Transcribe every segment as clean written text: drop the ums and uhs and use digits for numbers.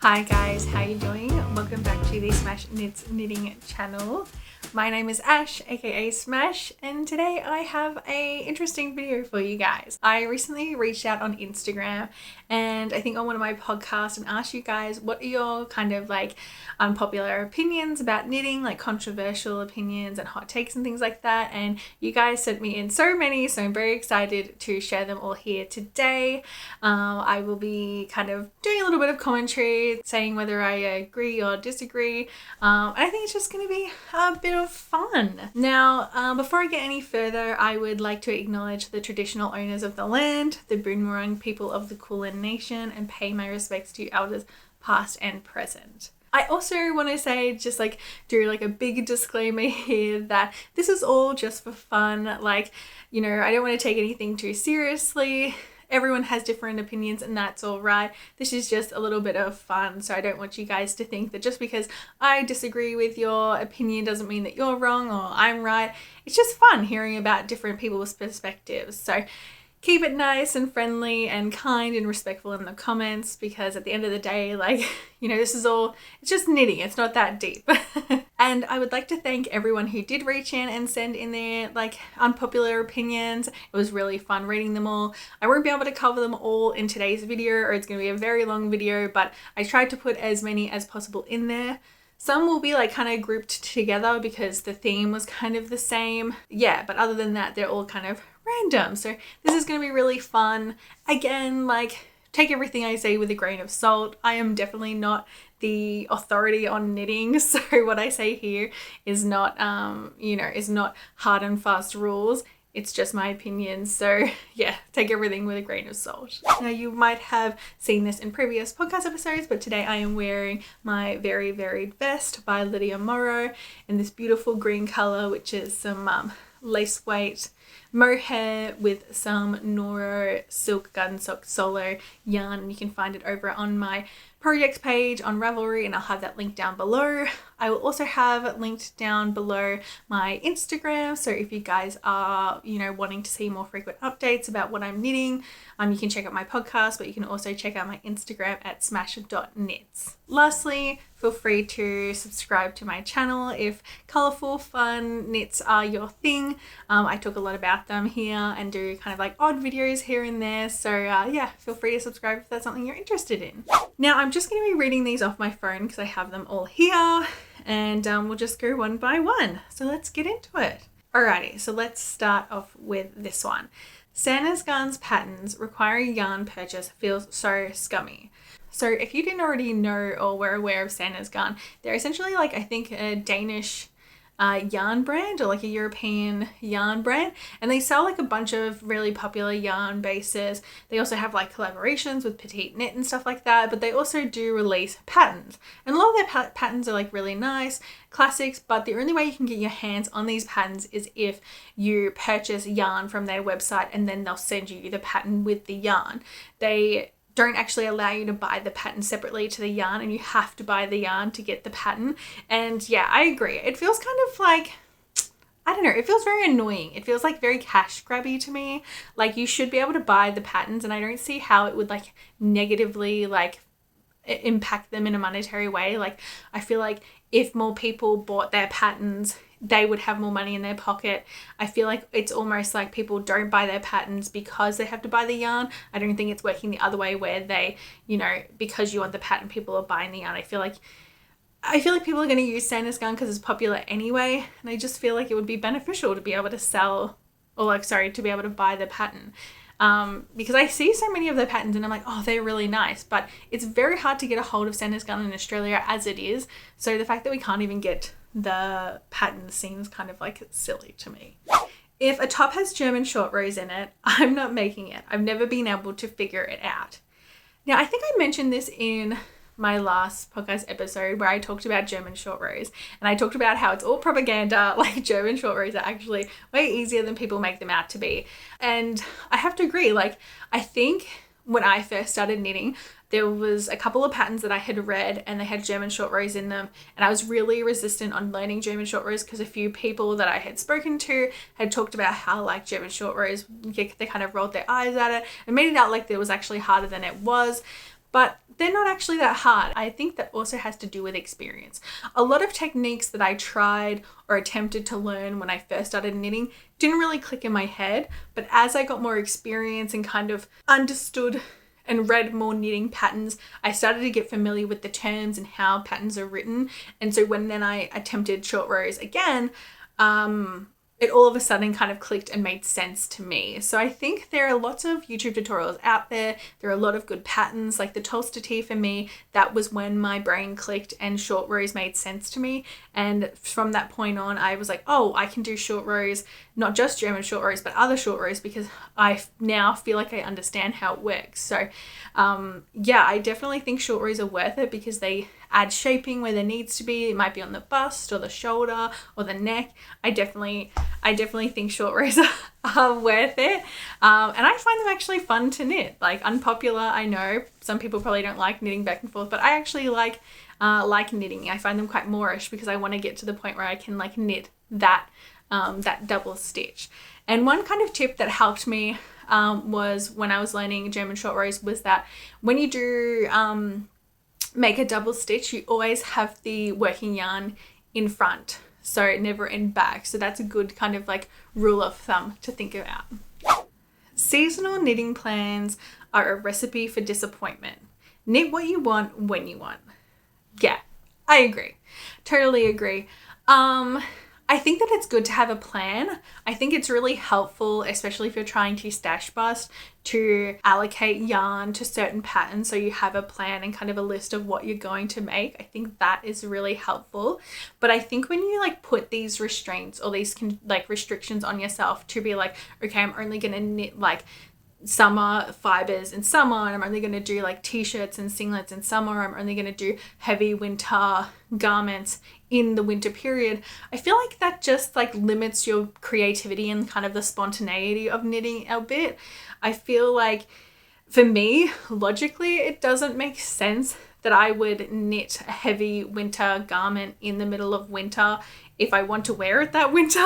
Hi guys, how you doing? Welcome back to the Smash Knits knitting channel. My name is Ash, aka Smash, and today I have a interesting video for you guys. I recently reached out on Instagram and I think on one of my podcasts and asked you guys what are your kind of like unpopular opinions about knitting, like controversial opinions and hot takes and things like that, and you guys sent me in so many, so I'm very excited to share them all here today. I will be kind of doing a little bit of commentary, saying whether I agree or disagree, and I think it's just going to be a bit of fun. Now, before I get any further, I would like to acknowledge the traditional owners of the land, the Boonwurrung people of the Kulin Nation, and pay my respects to elders past and present. I also want to say, just like do like a big disclaimer here that this is all just for fun. Like, you know, I don't want to take anything too seriously. Everyone has different opinions and that's all right. This is just a little bit of fun. So I don't want you guys to think that just because I disagree with your opinion doesn't mean that you're wrong or I'm right. It's just fun hearing about different people's perspectives. So keep it nice and friendly and kind and respectful in the comments, because at the end of the day, like, you know, this is all, it's just knitting. It's not that deep. And I would like to thank everyone who did reach in and send in their like unpopular opinions. It was really fun reading them all. I won't be able to cover them all in today's video, or it's going to be a very long video, but I tried to put as many as possible in there. Some will be like kind of grouped together because the theme was kind of the same. Yeah, but other than that, they're all kind of random. So this is going to be really fun. Again, like, take everything I say with a grain of salt. I am definitely not the authority on knitting. So what I say here is not, you know, is not hard and fast rules. It's just my opinion. So yeah, take everything with a grain of salt. Now you might have seen this in previous podcast episodes, but today I am wearing my Very Varied Vest by Lydia Morrow in this beautiful green color, which is some lace weight mohair with some Noro silk gun sock solo yarn. You can find it over on my projects page on Ravelry, and I'll have that link down below. I will also have linked down below my Instagram, so if you guys are, you know, wanting to see more frequent updates about what I'm knitting, you can check out my podcast, but you can also check out my Instagram at smash.knits. Lastly, feel free to subscribe to my channel if colourful, fun knits are your thing. I talk a lot about them here and do kind of like odd videos here and there. So yeah, feel free to subscribe if that's something you're interested in. Now I'm just going to be reading these off my phone because I have them all here, and we'll just go one by one. So let's get into it. Alrighty, so let's start off with this one. Santa's Garn's patterns requiring yarn purchase feels so scummy. So if you didn't already know or were aware of Santa's Garn, they're essentially like, I think, a Danish yarn brand or like a European yarn brand, and they sell like a bunch of really popular yarn bases. They also have like collaborations with Petite Knit and stuff like that, but they also do release patterns, and a lot of their patterns are like really nice classics, but the only way you can get your hands on these patterns is if you purchase yarn from their website, and then they'll send you the pattern with the yarn. They don't actually allow you to buy the pattern separately to the yarn, and you have to buy the yarn to get the pattern. And yeah, I agree. It feels kind of like, I don't know, it feels very annoying. It feels like very cash grabby to me. Like, you should be able to buy the patterns, and I don't see how it would like negatively like impact them in a monetary way. Like, I feel like if more people bought their patterns, they would have more money in their pocket. I feel like it's almost like people don't buy their patterns because they have to buy the yarn. I don't think it's working the other way where they, you know, because you want the pattern, people are buying the yarn. I feel like people are going to use Santa's Garn because it's popular anyway, and I just feel like it would be beneficial to be able to sell, or like, sorry, to be able to buy the pattern. Because I see so many of the patterns and I'm like, oh, they're really nice, but it's very hard to get a hold of Santa's Garn in Australia as it is. So the fact that we can't even get the pattern seems kind of like silly to me. If a top has German short rows in it, I'm not making it. I've never been able to figure it out. Now, I think I mentioned this in my last podcast episode where I talked about German short rows, and I talked about how it's all propaganda. Like, German short rows are actually way easier than people make them out to be. And I have to agree, like, I think when I first started knitting, there was a couple of patterns that I had read and they had German short rows in them, and I was really resistant on learning German short rows because a few people that I had spoken to had talked about how like German short rows, they kind of rolled their eyes at it and made it out like it was actually harder than it was. but they're not actually that hard. I think that also has to do with experience. A lot of techniques that I tried or attempted to learn when I first started knitting didn't really click in my head, but as I got more experience and kind of understood and read more knitting patterns, I started to get familiar with the terms and how patterns are written. And so when then I attempted short rows again, it all of a sudden kind of clicked and made sense to me. So I think there are lots of YouTube tutorials out there. There are a lot of good patterns, like the Tolster tee for me. That was when my brain clicked and short rows made sense to me. And from that point on, I was like, oh, I can do short rows, not just German short rows, but other short rows, because I now feel like I understand how it works. So yeah, I definitely think short rows are worth it because they add shaping where there needs to be. It might be on the bust or the shoulder or the neck. I definitely think short rows are worth it. And I find them actually fun to knit. Like Unpopular, I know some people probably don't like knitting back and forth, but I actually like knitting. I find them quite moreish because I want to get to the point where I can like knit that double stitch. And one kind of tip that helped me was when I was learning German short rows was that when you do make a double stitch, you always have the working yarn in front, so never in back. So that's a good kind of like rule of thumb to think about. Seasonal knitting plans are a recipe for disappointment. Knit what you want when you want. Yeah, I agree. Totally agree. I think that it's good to have a plan. I think it's really helpful, especially if you're trying to stash bust, to allocate yarn to certain patterns so you have a plan and kind of a list of what you're going to make. I think that is really helpful. But I think when you like put these restraints or these like restrictions on yourself to be like, okay, I'm only going to knit like summer fibers in summer, and I'm only going to do like t-shirts and singlets in summer, I'm only going to do heavy winter garments in the winter period, I feel like that just like limits your creativity and kind of the spontaneity of knitting a bit. I feel like for me, logically, it doesn't make sense that I would knit a heavy winter garment in the middle of winter if I want to wear it that winter.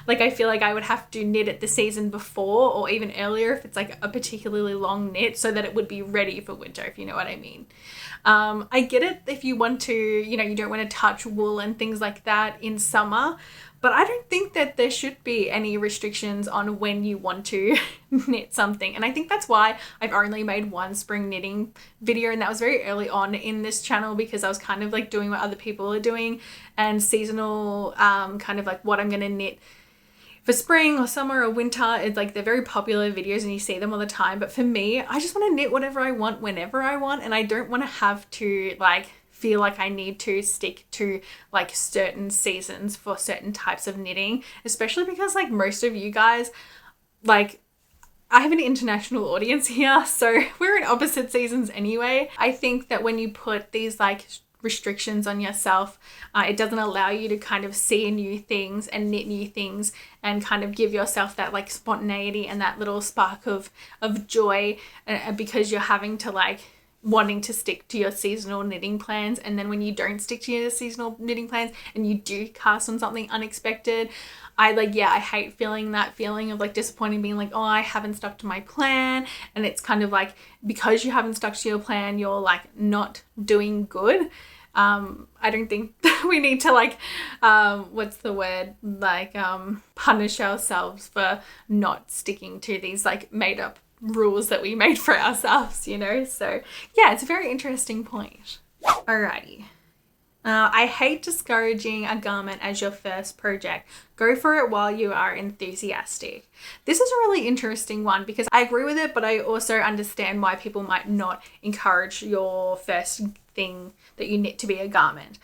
Like I feel like I would have to knit it the season before or even earlier if it's like a particularly long knit so that it would be ready for winter, if you know what I mean. I get it if you want to, you know, you don't want to touch wool and things like that in summer, but I don't think that there should be any restrictions on when you want to knit something. And I think that's why I've only made one spring knitting video, and that was very early on in this channel because I was kind of like doing what other people are doing, and seasonal kind of like what I'm going to knit for spring or summer or winter. It's like they're very popular videos and you see them all the time. But for me, I just want to knit whatever I want whenever I want, and I don't want to have to like feel like I need to stick to like certain seasons for certain types of knitting, especially because like most of you guys, like I have an international audience here, so we're in opposite seasons anyway. I think that when you put these like restrictions on yourself, it doesn't allow you to kind of see new things and knit new things and kind of give yourself that like spontaneity and that little spark of joy, because you're having to like wanting to stick to your seasonal knitting plans. And then when you don't stick to your seasonal knitting plans and you do cast on something unexpected, I hate feeling that feeling of like disappointing, being like, oh, I haven't stuck to my plan. And it's kind of like, because you haven't stuck to your plan, you're like not doing good. I don't think we need to like, punish ourselves for not sticking to these like made up rules that we made for ourselves, you know? So yeah, it's a very interesting point. Alrighty. I hate discouraging a garment as your first project. Go for it while you are enthusiastic. This is a really interesting one because I agree with it, but I also understand why people might not encourage your first thing that you knit to be a garment.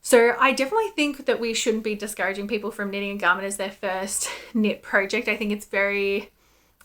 So I definitely think that we shouldn't be discouraging people from knitting a garment as their first knit project.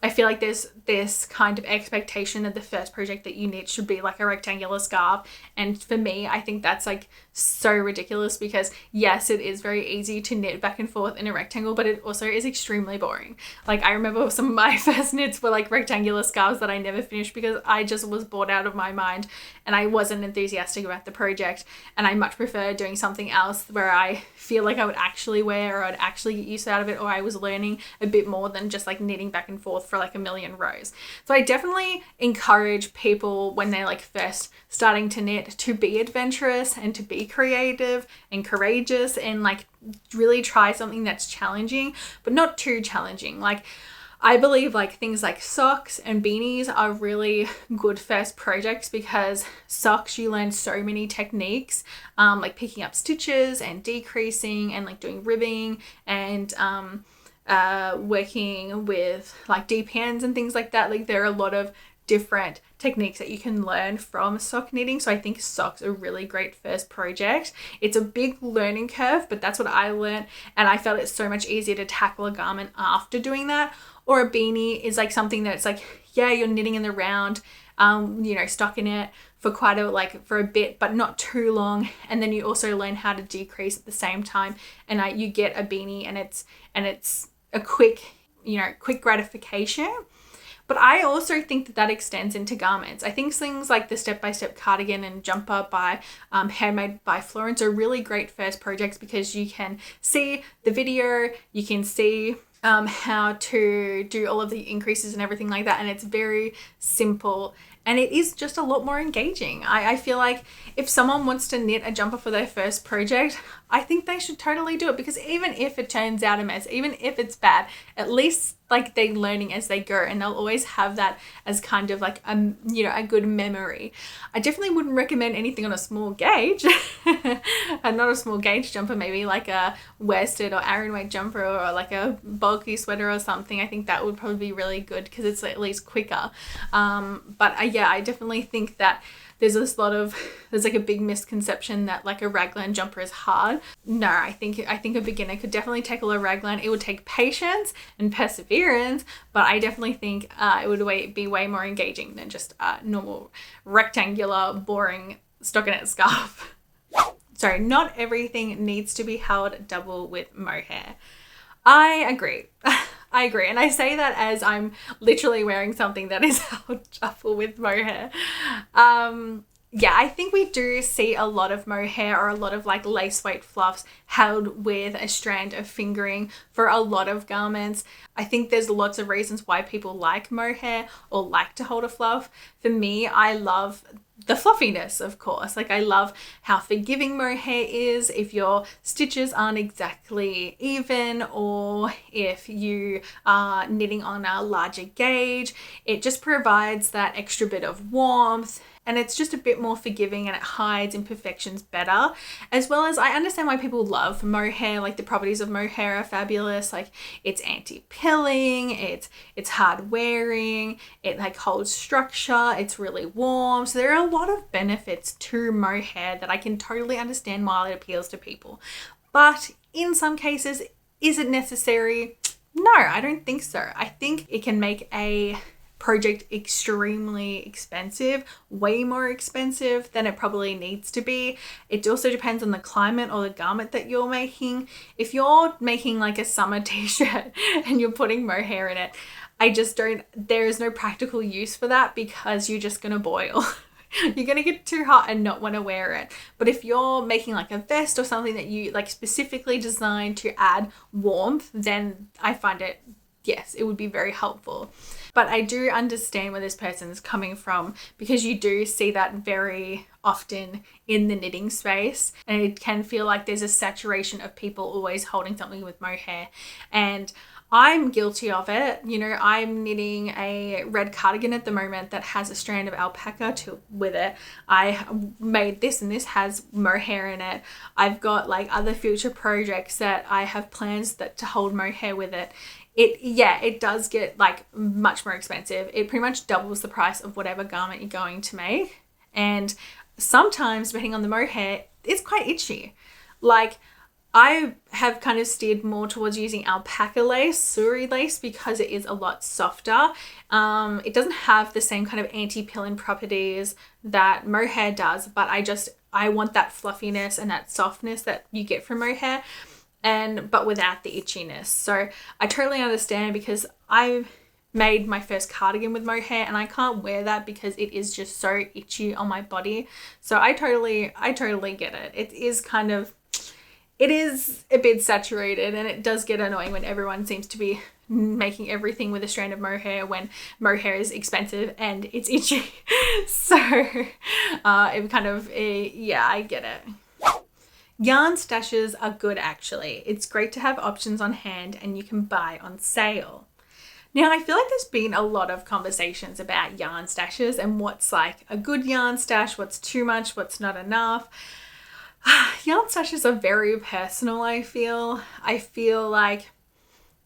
I feel like there's this kind of expectation that the first project that you knit should be like a rectangular scarf. And for me, I think that's like so ridiculous because yes, it is very easy to knit back and forth in a rectangle, but it also is extremely boring. Like I remember some of my first knits were like rectangular scarves that I never finished because I just was bored out of my mind and I wasn't enthusiastic about the project. And I much prefer doing something else where I feel like I would actually wear or I'd actually get use out of it, or I was learning a bit more than just like knitting back and forth for like a million rows. So I definitely encourage people when they're like first starting to knit to be adventurous and to be creative and courageous and like really try something that's challenging, but not too challenging. Like I believe like things like socks and beanies are really good first projects because socks, you learn so many techniques, like picking up stitches and decreasing and like doing ribbing and working with like deep hands and things like that. Like there are a lot of different techniques that you can learn from sock knitting. So I think socks are a really great first project. It's a big learning curve, but that's what I learned. And I felt it's so much easier to tackle a garment after doing that. Or a beanie is like something that's like, yeah, you're knitting in the round, stocking it for for a bit, but not too long. And then you also learn how to decrease at the same time. And you get a beanie and it's a quick gratification. But I also think that extends into garments. I think things like the step-by-step cardigan and jumper by Handmade by Florence are really great first projects because you can see the video, you can see how to do all of the increases and everything like that. And it's very simple and it is just a lot more engaging. I feel like if someone wants to knit a jumper for their first project, I think they should totally do it because even if it turns out a mess, even if it's bad, at least like they're learning as they go and they'll always have that as kind of like a good memory. I definitely wouldn't recommend anything on a small gauge and not a small gauge jumper, maybe like a worsted or Aran weight jumper or like a bulky sweater or something. I think that would probably be really good because it's at least quicker. I definitely think that there's like a big misconception that like a raglan jumper is hard. No, I think a beginner could definitely tackle a raglan. It would take patience and perseverance, but I definitely think it would be way more engaging than just a normal rectangular, boring stockinette scarf. Sorry, not everything needs to be held double with mohair. I agree. I agree. And I say that as I'm literally wearing something that is held double with mohair. I think we do see a lot of mohair or a lot of like lace weight fluffs held with a strand of fingering for a lot of garments. I think there's lots of reasons why people like mohair or like to hold a fluff. For me, I love the fluffiness, of course. Like I love how forgiving mohair is if your stitches aren't exactly even or if you are knitting on a larger gauge. It just provides that extra bit of warmth and it's just a bit more forgiving and it hides imperfections better. As well as I understand why people love mohair, like the properties of mohair are fabulous. Like it's anti-pilling, it's hard wearing, it like holds structure, it's really warm. So there are a lot of benefits to mohair that I can totally understand why it appeals to people. But in some cases, is it necessary? No, I don't think so. I think it can make a project extremely expensive, way more expensive than it probably needs to be. It also depends on the climate or the garment that you're making. If you're making like a summer t-shirt and you're putting mohair in it, there is no practical use for that because you're just gonna boil. You're gonna get too hot and not want to wear it. But if you're making like a vest or something that you like specifically designed to add warmth, then I find it, yes, it would be very helpful. But I do understand where this person is coming from because you do see that very often in the knitting space and it can feel like there's a saturation of people always holding something with mohair. And I'm guilty of it. I'm knitting a red cardigan at the moment that has a strand of alpaca with it. I made this and this has mohair in it. I've got like other future projects that I have plans to hold mohair with it. It does get like much more expensive. It pretty much doubles the price of whatever garment you're going to make. And sometimes, depending on the mohair, it's quite itchy. Like I have kind of steered more towards using alpaca lace, suri lace, because it is a lot softer. It doesn't have the same kind of anti-pilling properties that mohair does, but I want that fluffiness and that softness that you get from mohair. But without the itchiness. So I totally understand because I made my first cardigan with mohair and I can't wear that because it is just so itchy on my body. So I totally get it. It is a bit saturated and it does get annoying when everyone seems to be making everything with a strand of mohair when mohair is expensive and it's itchy. So it kind of, yeah, I get it. Yarn stashes are good actually. It's great to have options on hand and you can buy on sale. Now, I feel like there's been a lot of conversations about yarn stashes and what's like a good yarn stash, what's too much, what's not enough. Yarn stashes are very personal, I feel. I feel like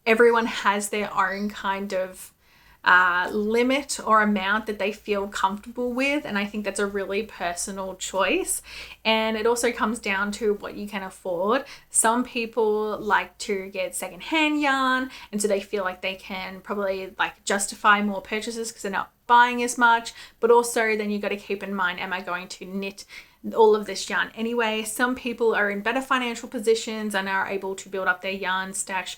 everyone has their own kind of limit or amount that they feel comfortable with, and I think that's a really personal choice. And it also comes down to what you can afford. Some people like to get secondhand yarn, and so they feel like they can probably like justify more purchases because they're not buying as much. But also then you got to keep in mind, am I going to knit all of this yarn anyway? Some people are in better financial positions and are able to build up their yarn stash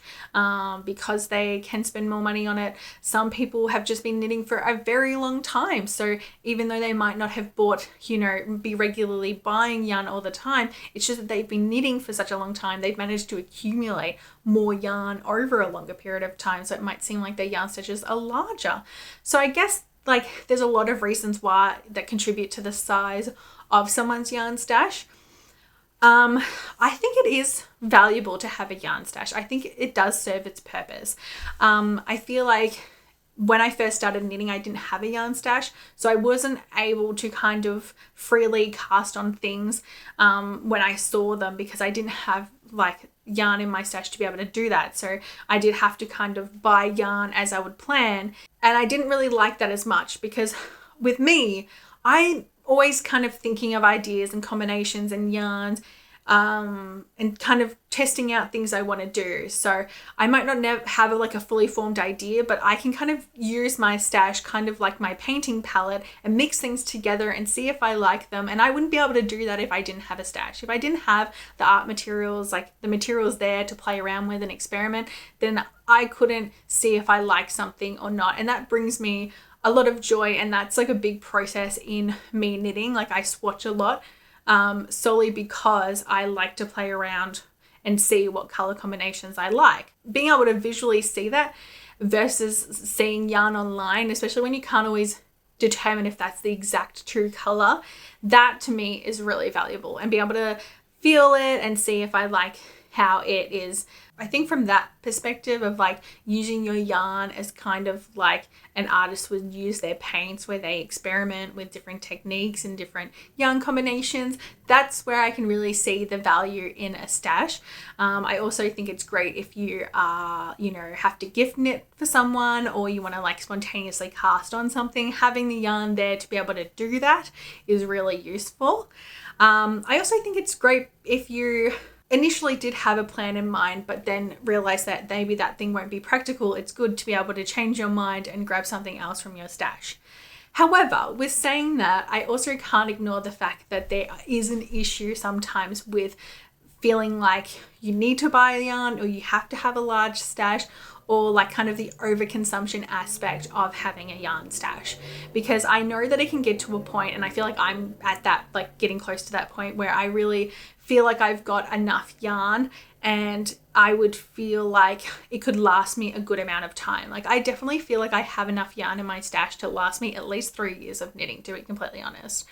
because they can spend more money on it. Some people have just been knitting for a very long time, so even though they might not have bought, be regularly buying yarn all the time, it's just that they've been knitting for such a long time, they've managed to accumulate more yarn over a longer period of time, so it might seem like their yarn stashes are larger. So I guess like there's a lot of reasons why that contribute to the size of someone's yarn stash. I think it is valuable to have a yarn stash. I think it does serve its purpose. I feel like when I first started knitting, I didn't have a yarn stash, so I wasn't able to kind of freely cast on things when I saw them because I didn't have like yarn in my stash to be able to do that. So I did have to kind of buy yarn as I would plan, and I didn't really like that as much because with me, I always kind of thinking of ideas and combinations and yarns and kind of testing out things I want to do. So I might not have like a fully formed idea, but I can kind of use my stash kind of like my painting palette and mix things together and see if I like them. And I wouldn't be able to do that if I didn't have a stash. If I didn't have the art materials, like the materials there to play around with and experiment, then I couldn't see if I like something or not. And that brings me a lot of joy, and that's like a big process in me knitting. Like I swatch a lot solely because I like to play around and see what color combinations I like. Being able to visually see that versus seeing yarn online, especially when you can't always determine if that's the exact true color, that to me is really valuable. And be able to feel it and see if I like how it is. I think from that perspective of like using your yarn as kind of like an artist would use their paints, where they experiment with different techniques and different yarn combinations, that's where I can really see the value in a stash. I also think it's great if you are, have to gift knit for someone, or you want to like spontaneously cast on something. Having the yarn there to be able to do that is really useful. I also think it's great if you initially did have a plan in mind, but then realize that maybe that thing won't be practical. It's good to be able to change your mind and grab something else from your stash. However, with saying that, I also can't ignore the fact that there is an issue sometimes with feeling like you need to buy yarn or you have to have a large stash, or like kind of the overconsumption aspect of having a yarn stash. Because I know that it can get to a point, and I feel like I'm at that, like getting close to that point where I really feel like I've got enough yarn and I would feel like it could last me a good amount of time. Like I definitely feel like I have enough yarn in my stash to last me at least 3 years of knitting, to be completely honest.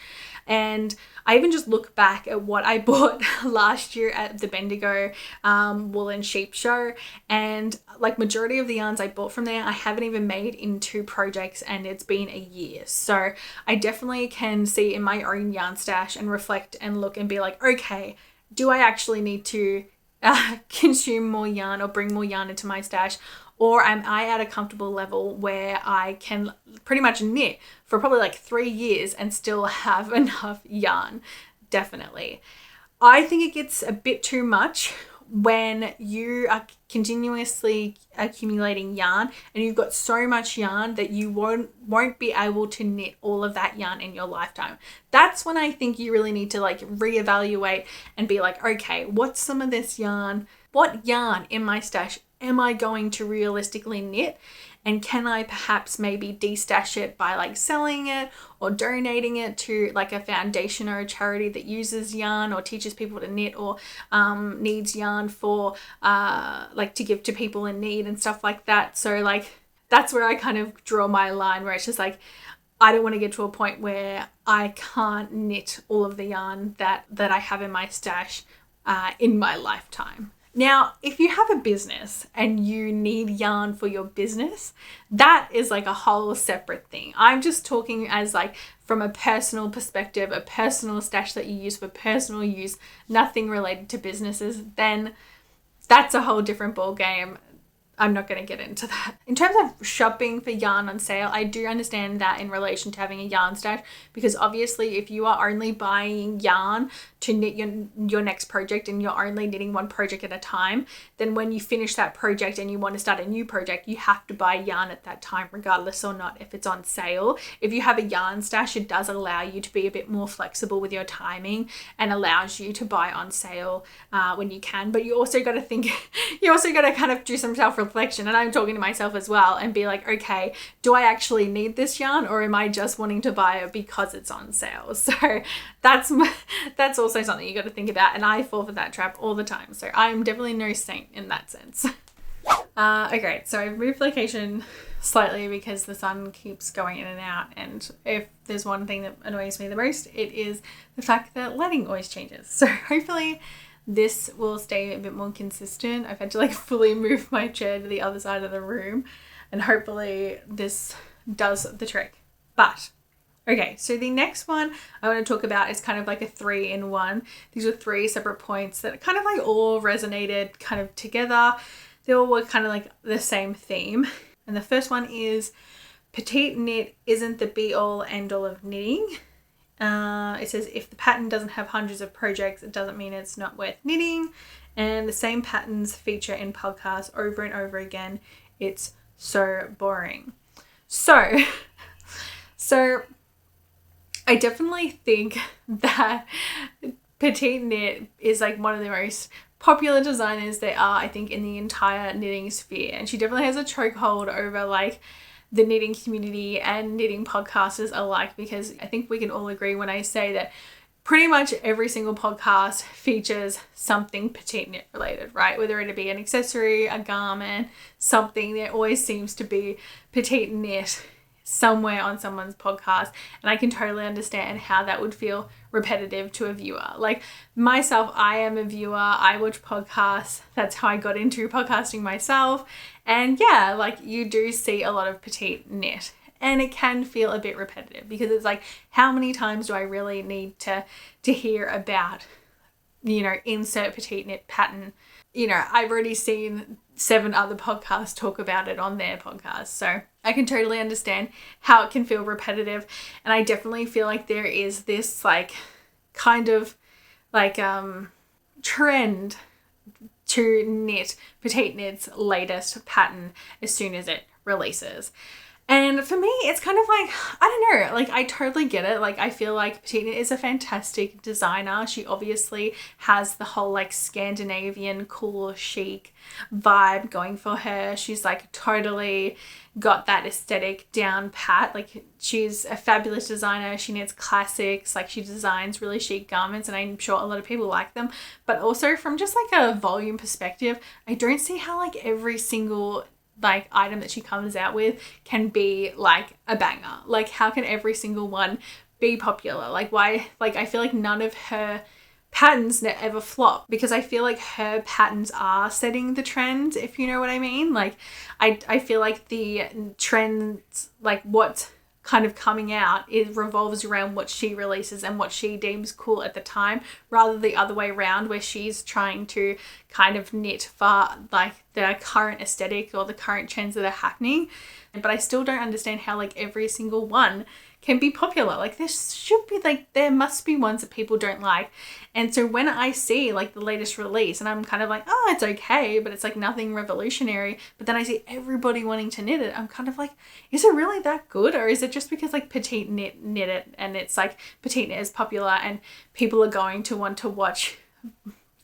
And I even just look back at what I bought last year at the Bendigo Wool and Sheep Show, and like majority of the yarns I bought from there I haven't even made into projects, and it's been a year. So I definitely can see in my own yarn stash and reflect and look and be like, okay, do I actually need to consume more yarn or bring more yarn into my stash? Or am I at a comfortable level where I can pretty much knit for probably like 3 years and still have enough yarn? Definitely. I think it gets a bit too much when you are continuously accumulating yarn and you've got so much yarn that you won't be able to knit all of that yarn in your lifetime. That's when I think you really need to like reevaluate and be like, okay, what's some of this yarn? What yarn in my stash am I going to realistically knit? And can I perhaps maybe destash it by like selling it or donating it to like a foundation or a charity that uses yarn or teaches people to knit or needs yarn for like to give to people in need and stuff like that. So like that's where I kind of draw my line, where it's just like, I don't want to get to a point where I can't knit all of the yarn that I have in my stash in my lifetime. Now, if you have a business and you need yarn for your business, that is like a whole separate thing. I'm just talking as like from a personal perspective, a personal stash that you use for personal use, nothing related to businesses, then that's a whole different ball game. I'm not going to get into that. In terms of shopping for yarn on sale, I do understand that in relation to having a yarn stash, because obviously if you are only buying yarn to knit your next project and you're only knitting one project at a time, then when you finish that project and you want to start a new project, you have to buy yarn at that time, regardless or not if it's on sale. If you have a yarn stash, it does allow you to be a bit more flexible with your timing and allows you to buy on sale when you can. But you also got to think, you also got to kind of do some self-reflection, and I'm talking to myself as well, and be like, okay, do I actually need this yarn, or am I just wanting to buy it because it's on sale? So that's also something you got to think about, and I fall for that trap all the time. So I'm definitely no saint in that sense. Okay, so I've moved location slightly because the sun keeps going in and out, and if there's one thing that annoys me the most, it is the fact that lighting always changes. So hopefully this will stay a bit more consistent. I've had to like fully move my chair to the other side of the room, and hopefully this does the trick. But okay, so the next one I want to talk about is kind of like a 3-in-1. These are 3 separate points that kind of like all resonated kind of together. They all were kind of like the same theme. And the first one is petite knit isn't the be all end all of knitting. It says if the pattern doesn't have hundreds of projects, it doesn't mean it's not worth knitting. And the same patterns feature in podcasts over and over again. It's so boring. So I definitely think that petite knit is like one of the most popular designers there are, I think, in the entire knitting sphere. And she definitely has a chokehold over like the knitting community and knitting podcasters alike, because I think we can all agree when I say that pretty much every single podcast features something petite knit related, right? Whether it be an accessory, a garment, something, there always seems to be petite knit somewhere on someone's podcast. And I can totally understand how that would feel repetitive to a viewer. Like myself, I am a viewer, I watch podcasts, that's how I got into podcasting myself. And yeah, like you do see a lot of petite knit, and it can feel a bit repetitive, because it's like, how many times do I really need to hear about, you know, insert petite knit pattern? You know, I've already seen 7 other podcasts talk about it on their podcast. So I can totally understand how it can feel repetitive. And I definitely feel like there is this like kind of like trend to knit petite knit's latest pattern as soon as it releases. And for me, it's kind of like, I don't know, like I totally get it. Like I feel like Petite Knit is a fantastic designer. She obviously has the whole like Scandinavian cool chic vibe going for her. She's like totally got that aesthetic down pat. Like she's a fabulous designer. She knits classics. Like she designs really chic garments, and I'm sure a lot of people like them. But also from just like a volume perspective, I don't see how like every single like item that she comes out with can be like a banger. Like how can every single one be popular? Like why? Like I feel like none of her patterns ever flop, because I feel like her patterns are setting the trend, if you know what I mean. Like I feel like the trends, like what's kind of coming out, it revolves around what she releases and what she deems cool at the time, rather the other way around, where she's trying to kind of knit for like the current aesthetic or the current trends that are happening. But I still don't understand how like every single one can be popular. Like there should be like, there must be ones that people don't like. And so when I see like the latest release and I'm kind of like, oh, it's okay, but it's like nothing revolutionary, but then I see everybody wanting to knit it, I'm kind of like, is it really that good? Or is it just because like Petite knit it and it's like Petite Knit is popular and people are going to want to watch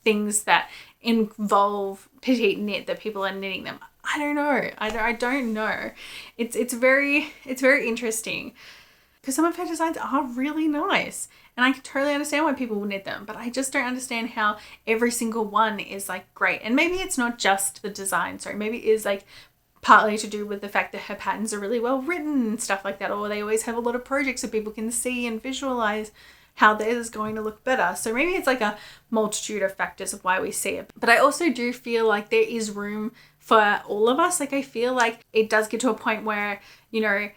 things that involve petite knit that people are knitting them. I don't know. I don't know. It's very interesting because some of her designs are really nice and I can totally understand why people will knit them, but I just don't understand how every single one is like great. And maybe it's not just the design, sorry, maybe it is like partly to do with the fact that her patterns are really well written and stuff like that, or they always have a lot of projects so people can see and visualize how theirs is going to look better. So maybe it's like a multitude of factors of why we see it. But I also do feel like there is room for all of us. Like I feel like it does get to a point where, you know,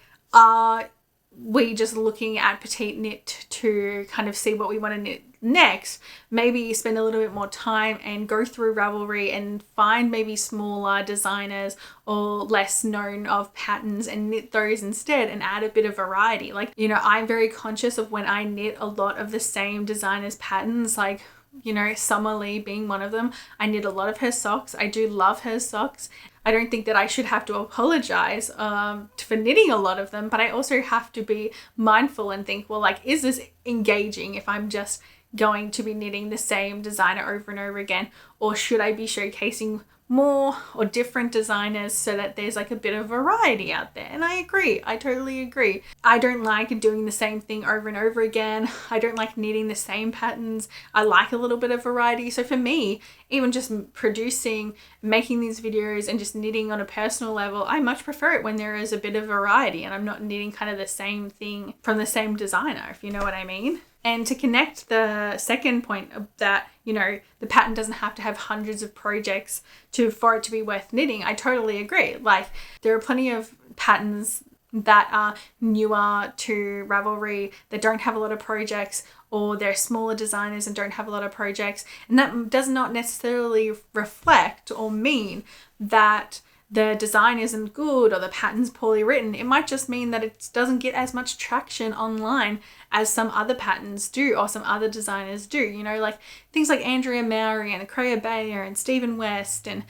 we just looking at petite knit to kind of see what we want to knit next. Maybe spend a little bit more time and go through Ravelry and find maybe smaller designers or less known of patterns and knit those instead and add a bit of variety. Like, you know, I'm very conscious of when I knit a lot of the same designers' patterns, like, you know, Summer Lee being one of them. I knit a lot of her socks. I do love her socks. I don't think that I should have to apologize for knitting a lot of them, but I also have to be mindful and think, well, like, is this engaging if I'm just going to be knitting the same designer over and over again, or should I be showcasing more or different designers so that there's like a bit of variety out there? And I agree. I totally agree. I don't like doing the same thing over and over again. I don't like knitting the same patterns. I like a little bit of variety. So for me, even just producing, making these videos and just knitting on a personal level, I much prefer it when there is a bit of variety and I'm not knitting kind of the same thing from the same designer, if you know what I mean. And to connect the second point of that, you know, the pattern doesn't have to have hundreds of projects for it to be worth knitting. I totally agree. Like, there are plenty of patterns that are newer to Ravelry that don't have a lot of projects, or they're smaller designers and don't have a lot of projects. And that does not necessarily reflect or mean that the design isn't good or the pattern's poorly written. It might just mean that it doesn't get as much traction online as some other patterns do or some other designers do. You know, like things like Andrea Mowry and Acrea Bayer and Stephen West and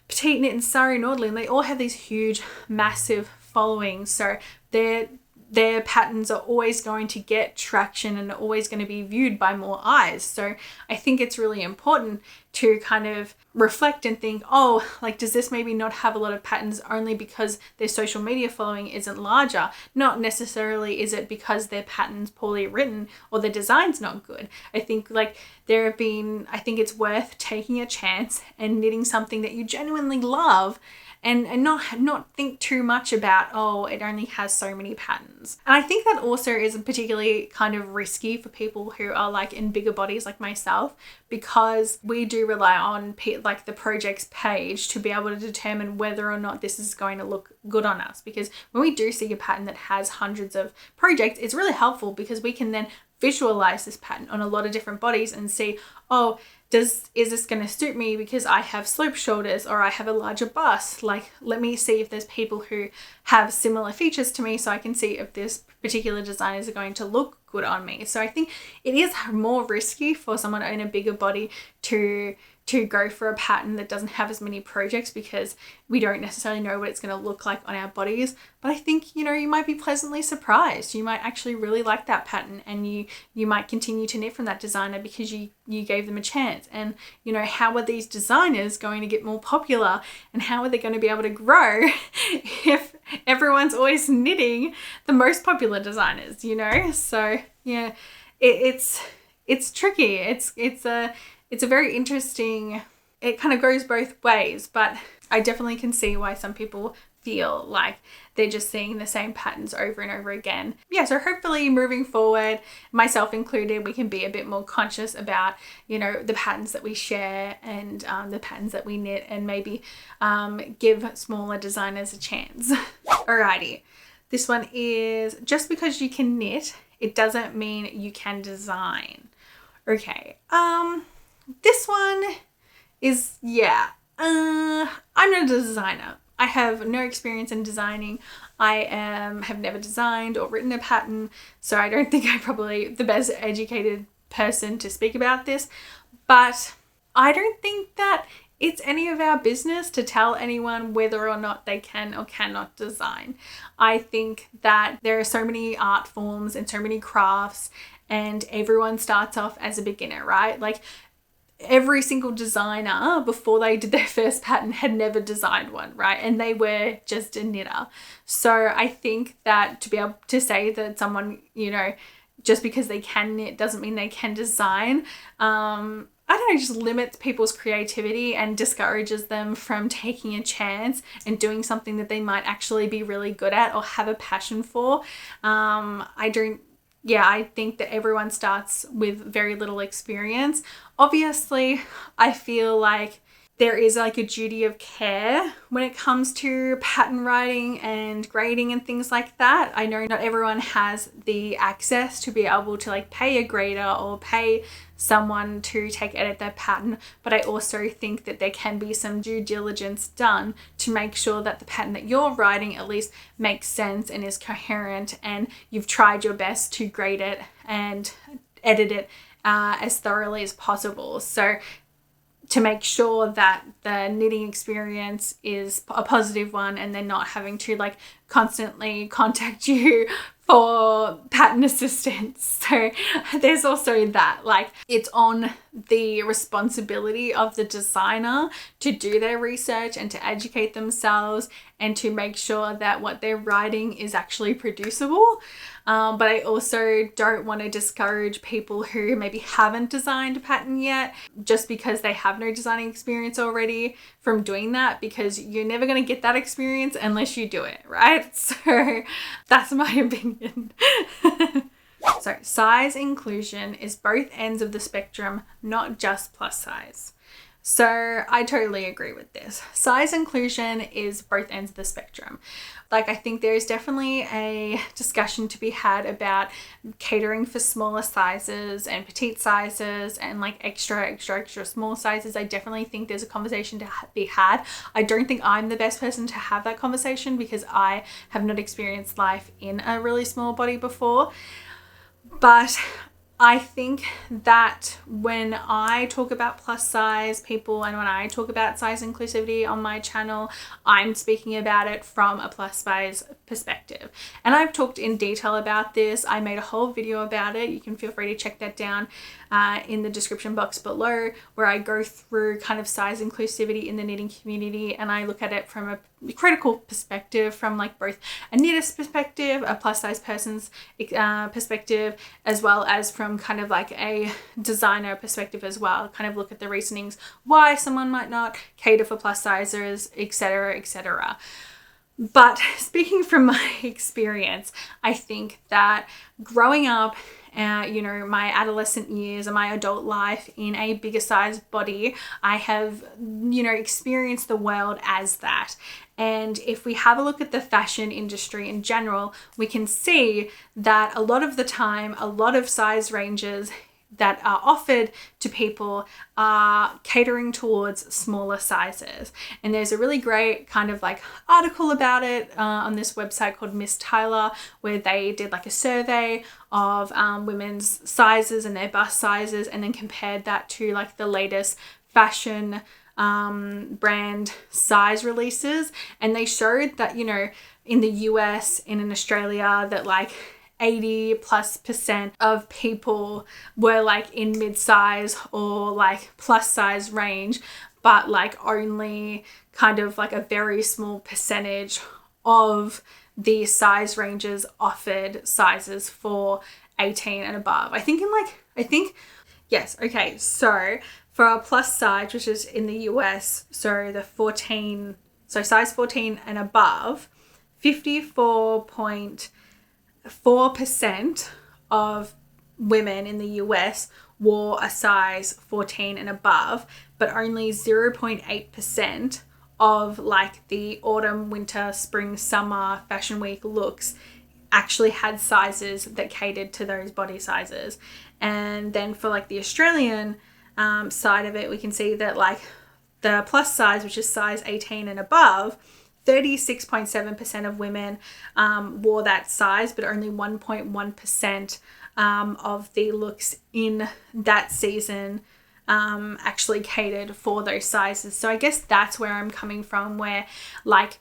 Petite Knit and Sari Nordlin, they all have these huge, massive followings. So their patterns are always going to get traction and are always going to be viewed by more eyes. So I think it's really important to kind of reflect and think, oh, like, does this maybe not have a lot of patterns only because their social media following isn't larger? Not necessarily is it because their pattern's poorly written or their design's not good. I think like I think it's worth taking a chance and knitting something that you genuinely love and not think too much about, oh, it only has so many patterns. And I think that also is particularly kind of risky for people who are like in bigger bodies like myself, because we do rely on like the projects page to be able to determine whether or not this is going to look good on us. Because when we do see a pattern that has hundreds of projects, it's really helpful because we can then visualize this pattern on a lot of different bodies and see, oh, is this going to suit me because I have sloped shoulders or I have a larger bust? Like, let me see if there's people who have similar features to me so I can see if this particular designers are going to look good on me. So I think it is more risky for someone in a bigger body to go for a pattern that doesn't have as many projects because we don't necessarily know what it's going to look like on our bodies. But I think, you know, you might be pleasantly surprised. You might actually really like that pattern and you might continue to knit from that designer because you gave them a chance. And, you know, how are these designers going to get more popular and how are they going to be able to grow if everyone's always knitting the most popular designers, you know? So yeah, it's tricky. It's a very interesting, it kind of goes both ways, but I definitely can see why some people feel like they're just seeing the same patterns over and over again. Yeah, so hopefully moving forward, myself included, we can be a bit more conscious about, you know, the patterns that we share and the patterns that we knit, and maybe give smaller designers a chance. Alrighty, this one is, just because you can knit, it doesn't mean you can design. Okay, this one is, yeah, I'm not a designer. I have no experience in designing. I have never designed or written a pattern, so I don't think I'm probably the best educated person to speak about this, but I don't think that it's any of our business to tell anyone whether or not they can or cannot design. I think that there are so many art forms and so many crafts, and everyone starts off as a beginner, right? Like, every single designer before they did their first pattern had never designed one, right? And they were just a knitter. So I think that to be able to say that someone, you know, just because they can knit doesn't mean they can design, I don't know, just limits people's creativity and discourages them from taking a chance and doing something that they might actually be really good at or have a passion for. I think that everyone starts with very little experience. Obviously, I feel like there is like a duty of care when it comes to pattern writing and grading and things like that. I know not everyone has the access to be able to like pay a grader or pay someone to edit their pattern, but I also think that there can be some due diligence done to make sure that the pattern that you're writing at least makes sense and is coherent, and you've tried your best to grade it and edit it as thoroughly as possible. So to make sure that the knitting experience is a positive one and they're not having to like constantly contact you for pattern assistance. So there's also that, like, it's on the responsibility of the designer to do their research and to educate themselves and to make sure that what they're writing is actually producible. But I also don't want to discourage people who maybe haven't designed a pattern yet just because they have no designing experience already from doing that, because you're never going to get that experience unless you do it, right? So that's my opinion. So size inclusion is both ends of the spectrum, not just plus size. So I totally agree with this. Size inclusion is both ends of the spectrum. Like, I think there is definitely a discussion to be had about catering for smaller sizes and petite sizes and like extra small sizes. I definitely think there's a conversation to be had. I don't think I'm the best person to have that conversation because I have not experienced life in a really small body before. But I think that when I talk about plus size people and when I talk about size inclusivity on my channel, I'm speaking about it from a plus size perspective. And I've talked in detail about this. I made a whole video about it. You can feel free to check that down in the description box below, where I go through kind of size inclusivity in the knitting community, and I look at it from a critical perspective, from like both a knitter's perspective, a plus size person's perspective, as well as from kind of like a designer perspective as well. Kind of look at the reasonings why someone might not cater for plus sizers, etc., etc. But speaking from my experience, I think that growing up, my adolescent years and my adult life in a bigger size body, I have, experienced the world as that. And if we have a look at the fashion industry in general, we can see that a lot of the time, a lot of size ranges that are offered to people are catering towards smaller sizes. And there's a really great kind of like article about it on this website called Miss Tyler, where they did like a survey of women's sizes and their bust sizes, and then compared that to like the latest fashion brand size releases. And they showed that, in the US and in Australia, that like 80+% of people were like in mid-size or like plus size range, but like only kind of like a very small percentage of the size ranges offered sizes for 18 and above. Yes, okay, so for our plus size, which is in the US, so size 14 and above, 54.4% of women in the US wore a size 14 and above, but only 0.8% of like the autumn, winter, spring, summer fashion week looks actually had sizes that catered to those body sizes. And then for like the Australian side of it, we can see that like the plus size, which is size 18 and above, 36.7% of women wore that size, but only 1.1% of the looks in that season actually catered for those sizes. So I guess that's where I'm coming from, where like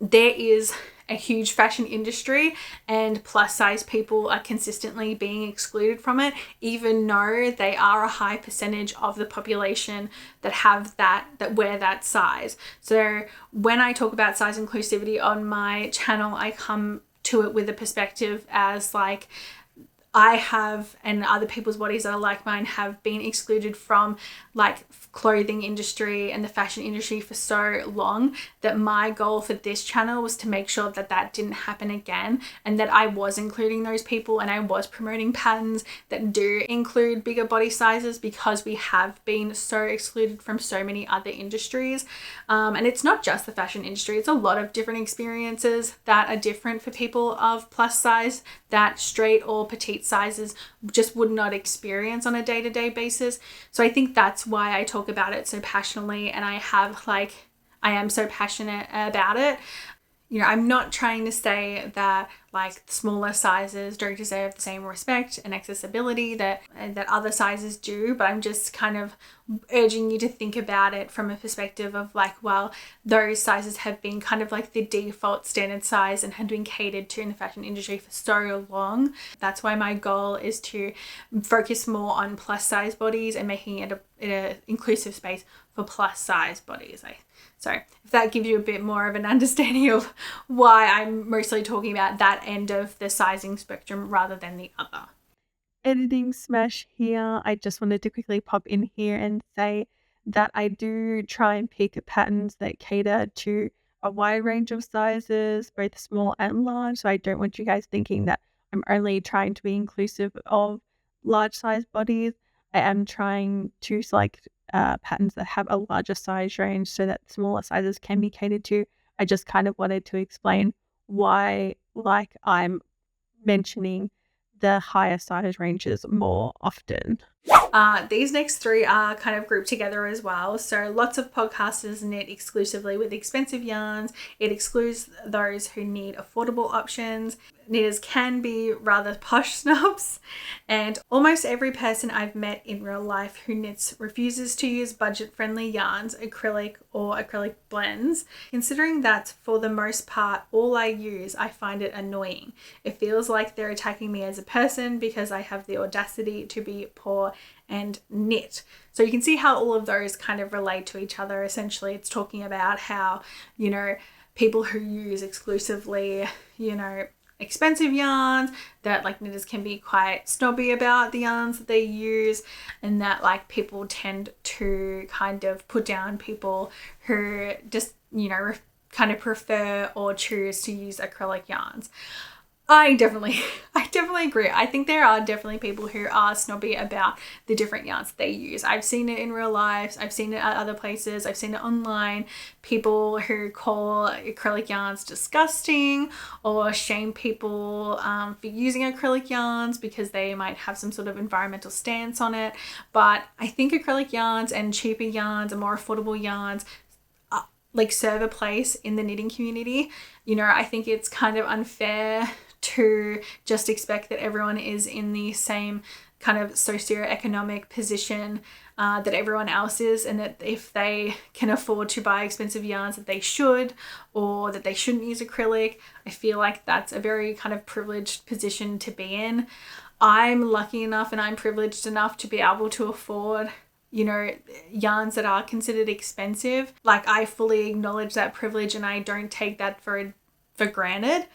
there is a huge fashion industry and plus size people are consistently being excluded from it, even though they are a high percentage of the population that have that wear that size. So when I talk about size inclusivity on my channel, I come to it with a perspective as like, I have and other people's bodies that are like mine have been excluded from like clothing industry and the fashion industry for so long that my goal for this channel was to make sure that that didn't happen again, and that I was including those people and I was promoting patterns that do include bigger body sizes, because we have been so excluded from so many other industries. And it's not just the fashion industry, it's a lot of different experiences that are different for people of plus size that straight or petite sizes just would not experience on a day-to-day basis. So I think that's why I talk about it so passionately, and I am so passionate about it. You know, I'm not trying to say that like smaller sizes don't deserve the same respect and accessibility that other sizes do, but I'm just kind of urging you to think about it from a perspective of like, well, those sizes have been kind of like the default standard size and had been catered to in the fashion industry for so long. That's why my goal is to focus more on plus size bodies and making it a inclusive space for plus size bodies. So if that gives you a bit more of an understanding of why I'm mostly talking about that end of the sizing spectrum rather than the other. Editing Smash here. I just wanted to quickly pop in here and say that I do try and pick patterns that cater to a wide range of sizes, both small and large. So I don't want you guys thinking that I'm only trying to be inclusive of large size bodies. I am trying to select patterns that have a larger size range so that smaller sizes can be catered to. I just kind of wanted to explain why, like, I'm mentioning the higher size ranges more often. These next three are kind of grouped together as well. So lots of podcasters knit exclusively with expensive yarns. It excludes those who need affordable options. Knitters can be rather posh snobs, and almost every person I've met in real life who knits refuses to use budget-friendly yarns, acrylic or acrylic blends. Considering that for the most part all I use, I find it annoying. It feels like they're attacking me as a person because I have the audacity to be poor and knit. So you can see how all of those kind of relate to each other. Essentially, it's talking about how, you know, people who use exclusively, you know, expensive yarns, that like knitters can be quite snobby about the yarns that they use, and that like people tend to kind of put down people who just, you know, kind of prefer or choose to use acrylic yarns. I definitely agree. I think there are definitely people who are snobby about the different yarns that they use. I've seen it in real life. I've seen it at other places. I've seen it online. People who call acrylic yarns disgusting or shame people for using acrylic yarns because they might have some sort of environmental stance on it. But I think acrylic yarns and cheaper yarns and more affordable yarns like serve a place in the knitting community. You know, I think it's kind of unfair to just expect that everyone is in the same kind of socioeconomic position that everyone else is, and that if they can afford to buy expensive yarns that they should, or that they shouldn't use acrylic. I feel like that's a very kind of privileged position to be in. I'm lucky enough and I'm privileged enough to be able to afford, you know, yarns that are considered expensive. Like, I fully acknowledge that privilege and I don't take that for granted.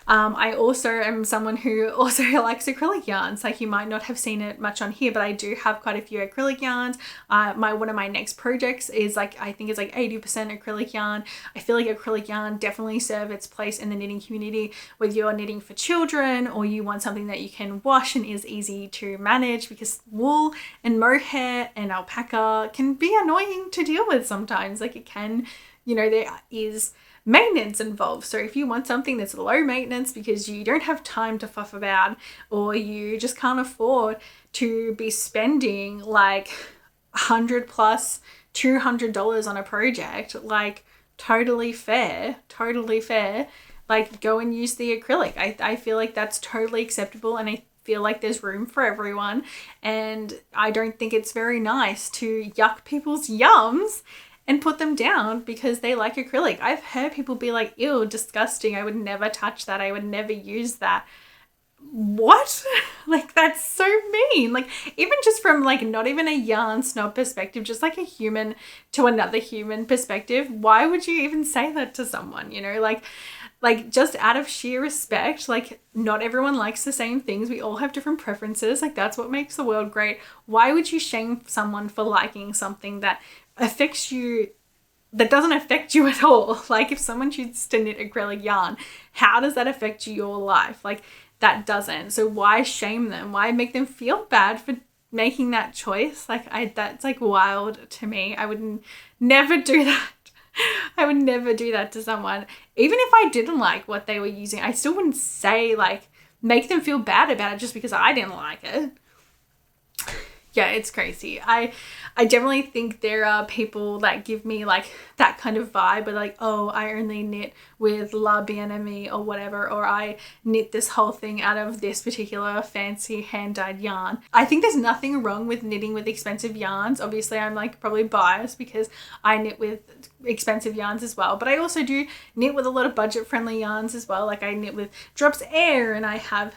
I also am someone who also likes acrylic yarns. Like, you might not have seen it much on here, but I do have quite a few acrylic yarns. One of my next projects is like, I think it's like 80% acrylic yarn. I feel like acrylic yarn definitely serve its place in the knitting community, whether you're knitting for children or you want something that you can wash and is easy to manage, because wool and mohair and alpaca can be annoying to deal with sometimes. Like, it can, you know, there is maintenance involved. So if you want something that's low maintenance because you don't have time to fuff about, or you just can't afford to be spending like $100 plus $200 on a project, like totally fair. Like, go and use the acrylic. I feel like that's totally acceptable, and I feel like there's room for everyone. And I don't think it's very nice to yuck people's yums and put them down because they like acrylic. I've heard people be like, ew, disgusting. I would never touch that. I would never use that. What? Like, that's so mean. Like, even just from like not even a yarn snob perspective, just like a human to another human perspective, why would you even say that to someone? You know, like just out of sheer respect. Like, not everyone likes the same things. We all have different preferences. Like, that's what makes the world great. Why would you shame someone for liking something that affects you, that doesn't affect you at all? Like, if someone chooses to knit acrylic yarn, how does that affect your life? Like, that doesn't. So why shame them? Why make them feel bad for making that choice? Like, that's like wild to me. I would never do that. I would never do that to someone. Even if I didn't like what they were using, I still wouldn't say, like, make them feel bad about it just because I didn't like it. Yeah, it's crazy. I definitely think there are people that give me like that kind of vibe, but like, oh, I only knit with La Bien-Aimée or whatever, or I knit this whole thing out of this particular fancy hand-dyed yarn. I think there's nothing wrong with knitting with expensive yarns. Obviously, I'm like probably biased because I knit with expensive yarns as well, but I also do knit with a lot of budget-friendly yarns as well. Like, I knit with Drops Air, and I have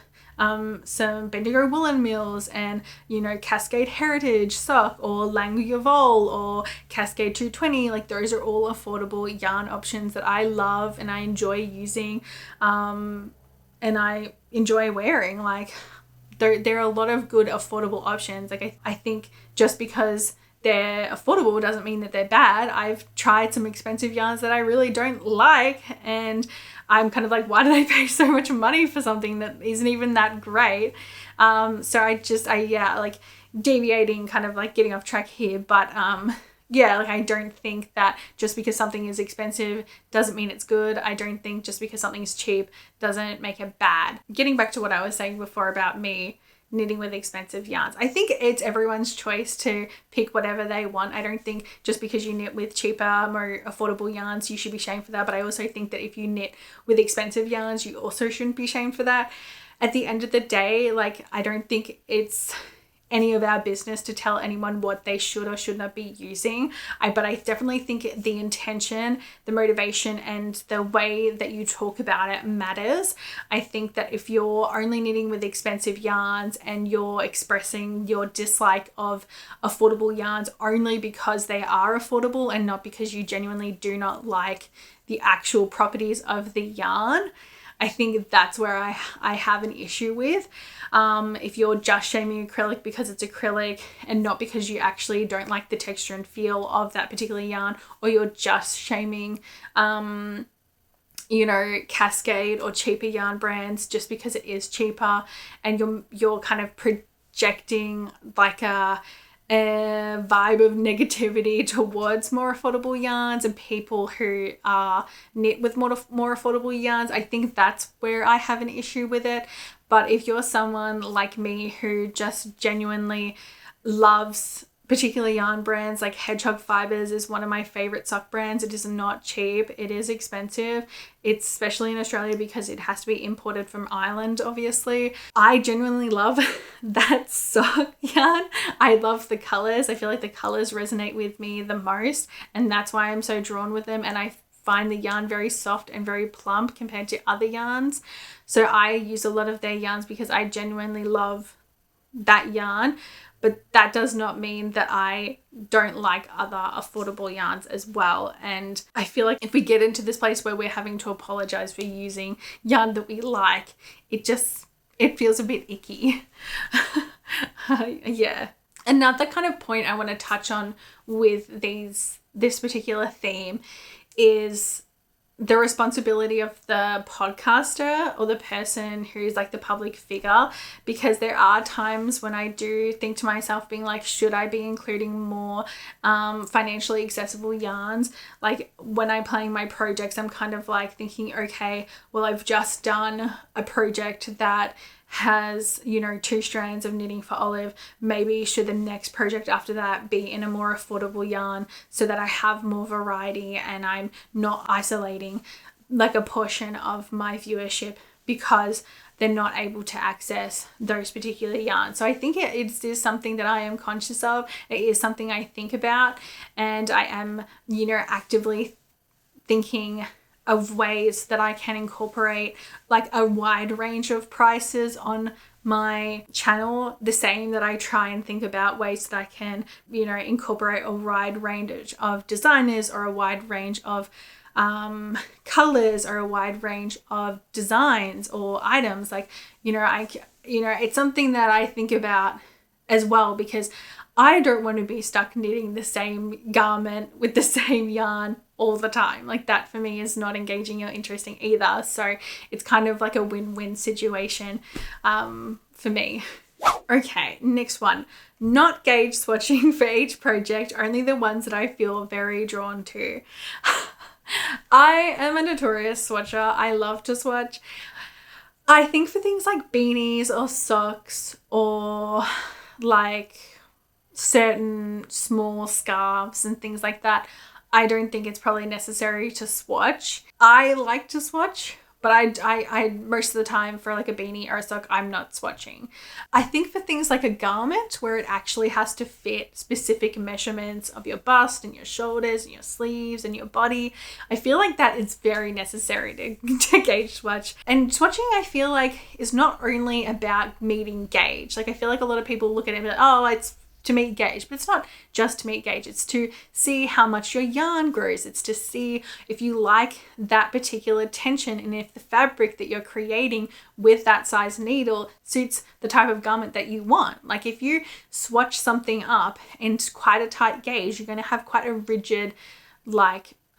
some Bendigo Woolen Mills, and, you know, Cascade Heritage Sock, or Languille Vol, or Cascade 220. Like, those are all affordable yarn options that I love and I enjoy using, and I enjoy wearing. Like, there are a lot of good affordable options. Like, I think just because they're affordable doesn't mean that they're bad. I've tried some expensive yarns that I really don't like, and I'm kind of like, why did I pay so much money for something that isn't even that great? So like, deviating, kind of like getting off track here, but yeah, like, I don't think that just because something is expensive doesn't mean it's good. I don't think just because something's cheap doesn't make it bad. Getting back to what I was saying before about me knitting with expensive yarns, I think it's everyone's choice to pick whatever they want. I don't think just because you knit with cheaper, more affordable yarns, you should be shamed for that. But I also think that if you knit with expensive yarns, you also shouldn't be shamed for that. At the end of the day, like, I don't think it's any of our business to tell anyone what they should or should not be using. But I definitely think the intention, the motivation, and the way that you talk about it matters. I think that if you're only knitting with expensive yarns and you're expressing your dislike of affordable yarns only because they are affordable and not because you genuinely do not like the actual properties of the yarn, I think that's where I have an issue with. If you're just shaming acrylic because it's acrylic and not because you actually don't like the texture and feel of that particular yarn, or you're just shaming, you know, Cascade or cheaper yarn brands just because it is cheaper, and you're kind of projecting like a vibe of negativity towards more affordable yarns and people who are knit with more affordable yarns, I think that's where I have an issue with it. But if you're someone like me who just genuinely loves particular yarn brands, like Hedgehog Fibers is one of my favorite sock brands. It is not cheap. It is expensive. It's especially in Australia because it has to be imported from Ireland, obviously. I genuinely love that sock yarn. I love the colors. I feel like the colors resonate with me the most, and that's why I'm so drawn with them. And I find the yarn very soft and very plump compared to other yarns. So I use a lot of their yarns because I genuinely love that yarn. But that does not mean that I don't like other affordable yarns as well. And I feel like if we get into this place where we're having to apologize for using yarn that we like, it feels a bit icky. Yeah. Another kind of point I want to touch on with this particular theme is the responsibility of the podcaster or the person who's like the public figure, because there are times when I do think to myself, being like, should I be including more financially accessible yarns? Like, when I'm planning my projects, I'm kind of like thinking, okay, well, I've just done a project that has, you know, 2 strands of knitting for Olive. Maybe should the next project after that be in a more affordable yarn so that I have more variety and I'm not isolating like a portion of my viewership because they're not able to access those particular yarns. So I think it is something that I am conscious of. It is something I think about, and I am, actively thinking of ways that I can incorporate like a wide range of prices on my channel, the same that I try and think about ways that I can, incorporate a wide range of designers or a wide range of colors or a wide range of designs or items. Like, it's something that I think about as well, because I don't want to be stuck knitting the same garment with the same yarn all the time. Like, that for me is not engaging or interesting either. So it's kind of like a win-win situation for me. Okay, next one. Not gauge swatching for each project, only the ones that I feel very drawn to. I am a notorious swatcher. I love to swatch. I think for things like beanies or socks or like certain small scarves and things like that, I don't think it's probably necessary to swatch. I like to swatch, but I most of the time for like a beanie or a sock, I'm not swatching. I think for things like a garment where it actually has to fit specific measurements of your bust and your shoulders and your sleeves and your body, I feel like that is very necessary to gauge swatch. And swatching, I feel like, is not only about meeting gauge. Like, I feel like a lot of people look at it and be like, oh, it's to meet gauge, but it's not just to meet gauge. It's to see how much your yarn grows. It's to see if you like that particular tension and if the fabric that you're creating with that size needle suits the type of garment that you want. Like, if you swatch something up in quite a tight gauge, you're going to have quite a rigid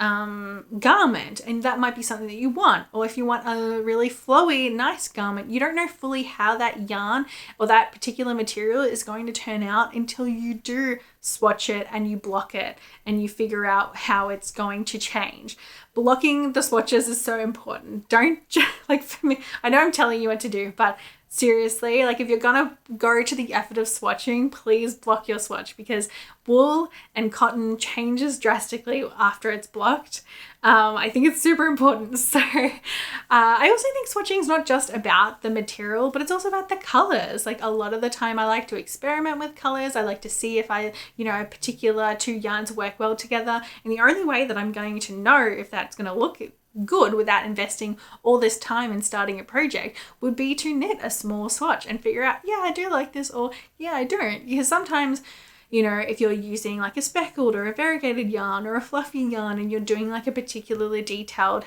garment, and that might be something that you want. Or if you want a really flowy, nice garment, you don't know fully how that yarn or that particular material is going to turn out until you do swatch it and you block it and you figure out how it's going to change. Blocking the swatches is so important. Don't, like, for me, I know I'm telling you what to do, but seriously, like, if you're gonna go to the effort of swatching, please block your swatch, because wool and cotton changes drastically after it's blocked. I think it's super important. So I also think swatching is not just about the material, but it's also about the colors. Like, a lot of the time I like to experiment with colors. I like to see if a particular two yarns work well together. And the only way that I'm going to know if that's going to look good without investing all this time and starting a project would be to knit a small swatch and figure out, yeah, I do like this, or yeah, I don't. Because sometimes, if you're using like a speckled or a variegated yarn or a fluffy yarn and you're doing like a particularly detailed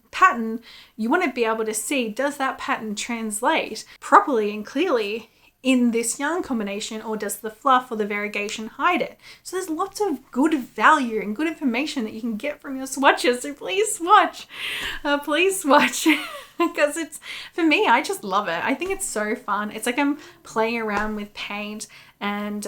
pattern, you want to be able to see, does that pattern translate properly and clearly in this yarn combination, or does the fluff or the variegation hide it? So there's lots of good value and good information that you can get from your swatches. So please swatch, because it's, for me, I just love it. I think it's so fun. It's like I'm playing around with paint, and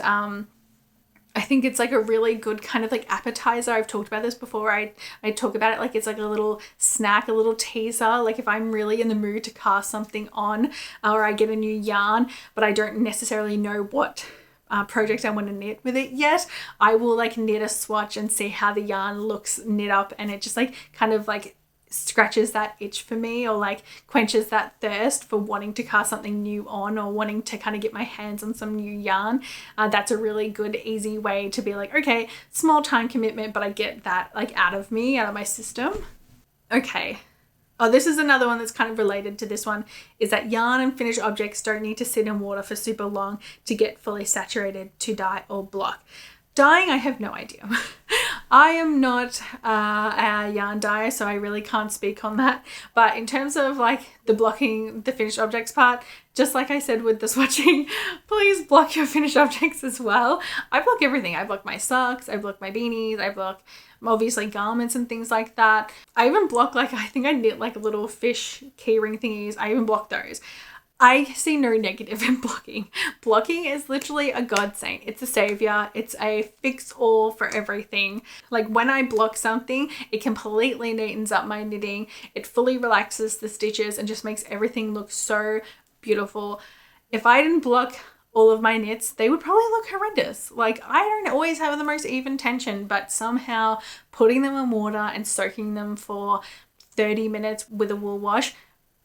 I think it's like a really good kind of like appetizer. I've talked about this before. I talk about it like it's like a little snack, a little teaser. Like, if I'm really in the mood to cast something on, or I get a new yarn, but I don't necessarily know what project I want to knit with it yet, I will like knit a swatch and see how the yarn looks knit up, and it just like kind of like scratches that itch for me, or like quenches that thirst for wanting to cast something new on, or wanting to kind of get my hands on some new yarn. That's a really good, easy way to be like, okay, small time commitment, but I get that like out of my system. Okay. Oh, this is another one that's kind of related to this one, is that yarn and finished objects don't need to sit in water for super long to get fully saturated to dye or block. Dyeing, I have no idea. I am not a yarn dyer, so I really can't speak on that. But in terms of like the blocking the finished objects part, just like I said with the swatching, please block your finished objects as well. I block everything. I block my socks, I block my beanies, I block obviously garments and things like that. I even block, like, I think I knit like little fish keyring thingies. I even block those. I see no negative in blocking. Blocking is literally a godsend. It's a savior. It's a fix-all for everything. Like, when I block something, it completely neatens up my knitting. It fully relaxes the stitches and just makes everything look so beautiful. If I didn't block all of my knits, they would probably look horrendous. Like, I don't always have the most even tension, but somehow putting them in water and soaking them for 30 minutes with a wool wash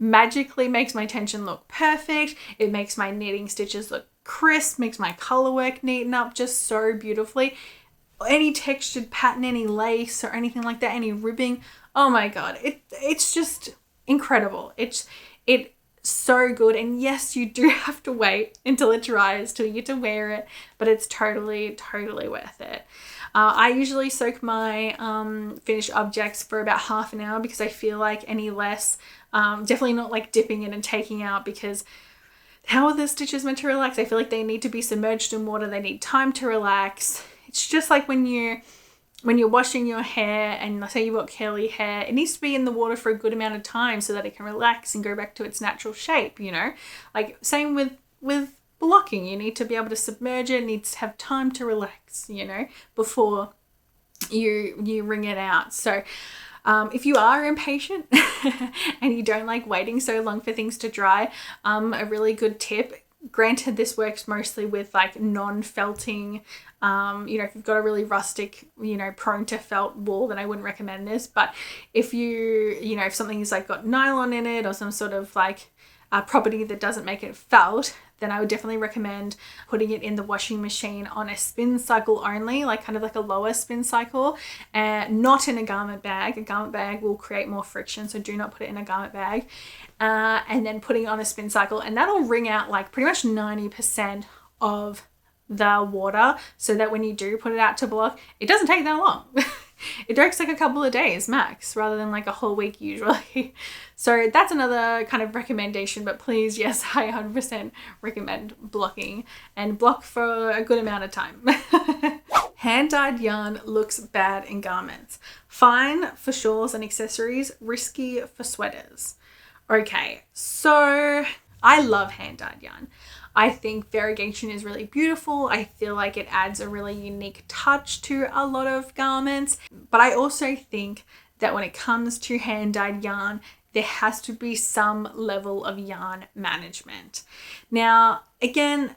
magically makes my tension look perfect. It makes my knitting stitches look crisp, makes my color work neaten up just so beautifully. Any textured pattern, any lace or anything like that, any ribbing, oh my god, it's just incredible. It's so good. And yes, you do have to wait until it dries till you get to wear it, but it's totally worth it. I usually soak my finished objects for about half an hour because I feel like any less, definitely not like dipping in and taking out, because how are the stitches meant to relax? I feel like they need to be submerged in water. They need time to relax. It's just like when you're washing your hair, and let's say you've got curly hair, it needs to be in the water for a good amount of time so that it can relax and go back to its natural shape, you know? Like same with blocking. You need to be able to submerge it. It needs to have time to relax, you know, before you wring it out. So if you are impatient and you don't like waiting so long for things to dry, a really good tip, granted this works mostly with like non-felting, you know, if you've got a really rustic, you know, prone to felt wool, then I wouldn't recommend this. But if if something is like got nylon in it or some sort of like property that doesn't make it felt, then I would definitely recommend putting it in the washing machine on a spin cycle only, like kind of like a lower spin cycle, and not in a garment bag. A garment bag will create more friction, so do not put it in a garment bag. And then putting it on a spin cycle, and that'll wring out like pretty much 90% of the water, so that when you do put it out to block, it doesn't take that long. It takes like a couple of days max rather than like a whole week usually. So that's another kind of recommendation, but please, yes, I 100% recommend blocking, and block for a good amount of time. Hand-dyed yarn looks bad in garments. Fine for shawls and accessories, risky for sweaters. Okay, so I love hand-dyed yarn. I think variegation is really beautiful. I feel like it adds a really unique touch to a lot of garments. But I also think that when it comes to hand-dyed yarn, there has to be some level of yarn management. Now, again,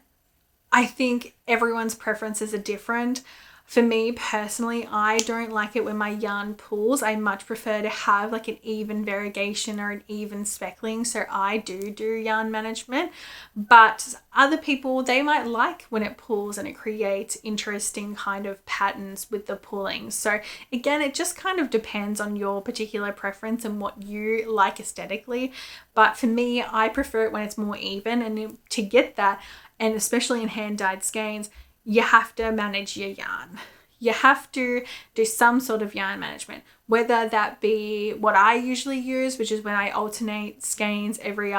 I think everyone's preferences are different. For me personally, I don't like it when my yarn pulls. I much prefer to have like an even variegation or an even speckling. So I do yarn management, but other people, they might like when it pulls and it creates interesting kind of patterns with the pulling. So again, it just kind of depends on your particular preference and what you like aesthetically. But for me, I prefer it when it's more even, and to get that, and especially in hand-dyed skeins, you have to manage your yarn. You have to do some sort of yarn management, whether that be what I usually use, which is when I alternate skeins every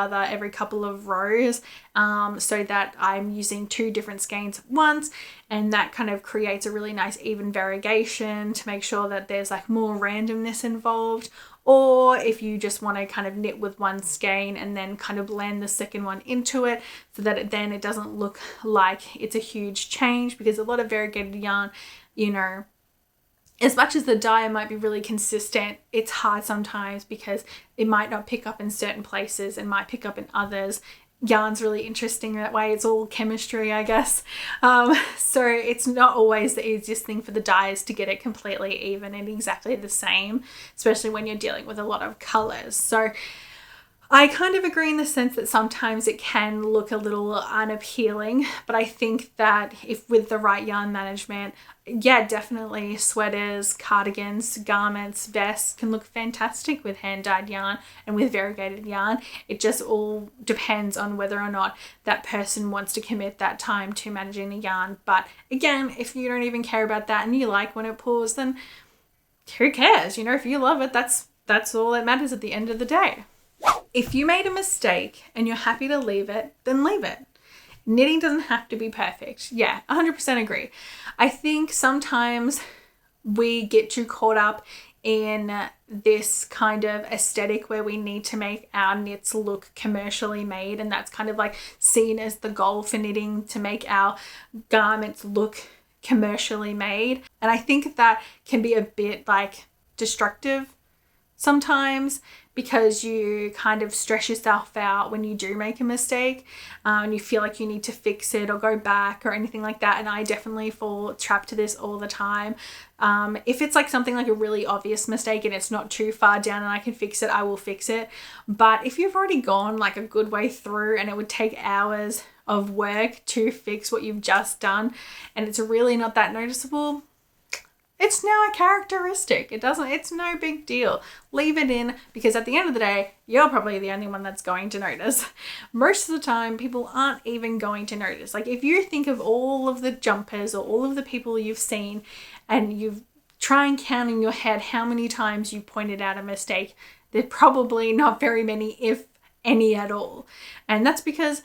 couple of rows, so that I'm using 2 different skeins at once, and that kind of creates a really nice even variegation to make sure that there's like more randomness involved. Or if you just want to kind of knit with one skein and then kind of blend the second one into it, so that it doesn't look like it's a huge change, because a lot of variegated yarn, you know, as much as the dye might be really consistent, it's hard sometimes because it might not pick up in certain places and might pick up in others. Yarn's really interesting that way. It's all chemistry, I guess. So it's not always the easiest thing for the dyes to get it completely even and exactly the same, especially when you're dealing with a lot of colors. So I kind of agree in the sense that sometimes it can look a little unappealing, but I think that if with the right yarn management, yeah, definitely sweaters, cardigans, garments, vests can look fantastic with hand-dyed yarn and with variegated yarn. It just all depends on whether or not that person wants to commit that time to managing the yarn. But again, if you don't even care about that and you like when it pulls, then who cares? You know, if you love it, that's all that matters at the end of the day. If you made a mistake and you're happy to leave it, then leave it. Knitting doesn't have to be perfect. Yeah, 100% agree. I think sometimes we get too caught up in this kind of aesthetic where we need to make our knits look commercially made, and that's kind of like seen as the goal for knitting, to make our garments look commercially made. And I think that can be a bit like destructive sometimes, because you kind of stress yourself out when you do make a mistake, and you feel like you need to fix it or go back or anything like that. And I definitely fall trapped to this all the time. If it's like something like a really obvious mistake and it's not too far down and I can fix it, I will fix it. But if you've already gone like a good way through and it would take hours of work to fix what you've just done and it's really not that noticeable, it's now a characteristic. It's no big deal. Leave it in, because at the end of the day, you're probably the only one that's going to notice. Most of the time, people aren't even going to notice. Like if you think of all of the jumpers or all of the people you've seen and you try and count in your head how many times you pointed out a mistake, there's probably not very many, if any at all. And that's because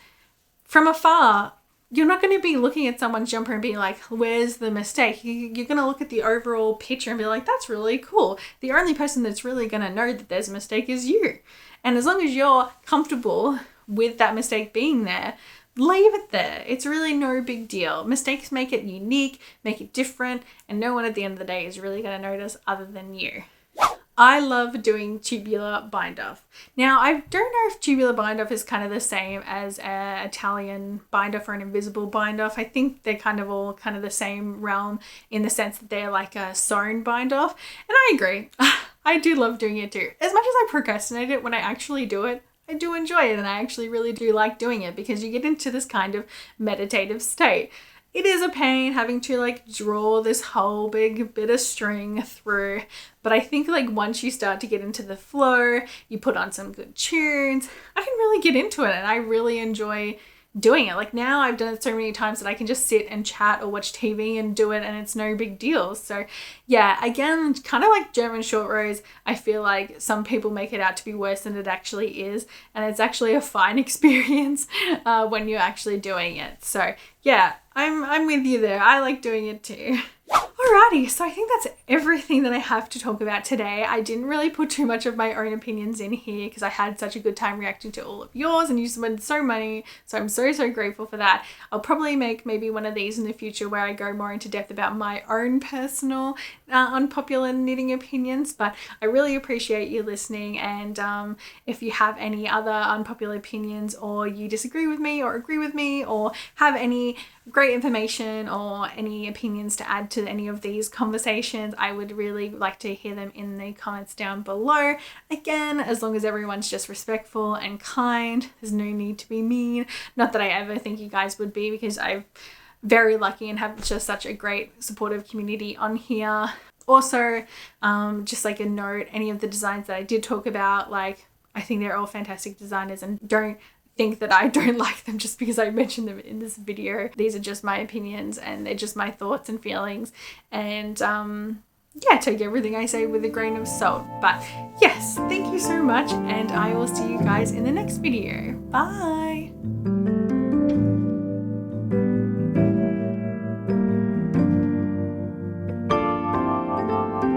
from afar, you're not going to be looking at someone's jumper and being like, where's the mistake? You're going to look at the overall picture and be like, that's really cool. The only person that's really going to know that there's a mistake is you. And as long as you're comfortable with that mistake being there, leave it there. It's really no big deal. Mistakes make it unique, make it different, and no one at the end of the day is really going to notice other than you. I love doing tubular bind off. Now, I don't know if tubular bind off is kind of the same as an Italian bind off or an invisible bind off. I think they're kind of all kind of the same realm in the sense that they're like a sewn bind off. And I agree. I do love doing it too. As much as I procrastinate it, when I actually do it, I do enjoy it, and I actually really do like doing it because you get into this kind of meditative state. It is a pain having to like draw this whole big bit of string through, but I think like once you start to get into the flow, you put on some good tunes, I can really get into it and I really enjoy doing it. Like now I've done it so many times that I can just sit and chat or watch TV and do it and it's no big deal. So yeah, again, kind of like German short rows, I feel like some people make it out to be worse than it actually is, and it's actually a fine experience when you're actually doing it. So yeah, I'm with you there. I like doing it too. Alrighty, so I think that's everything that I have to talk about today. I didn't really put too much of my own opinions in here because I had such a good time reacting to all of yours and you spent so many, so I'm so grateful for that. I'll probably make maybe one of these in the future where I go more into depth about my own personal unpopular knitting opinions, but I really appreciate you listening, and if you have any other unpopular opinions or you disagree with me or agree with me or have any great information or any opinions to add to any of these conversations, I would really like to hear them in the comments down below. Again, as long as everyone's just respectful and kind, there's no need to be mean. Not that I ever think you guys would be, because I'm very lucky and have just such a great supportive community on here. Also, just like a note, any of the designs that I did talk about, like I think they're all fantastic designers, and don't think that I don't like them just because I mentioned them in this video. These are just my opinions and they're just my thoughts and feelings, and yeah, take everything I say with a grain of salt. But yes, thank you so much, and I will see you guys in the next video. Bye.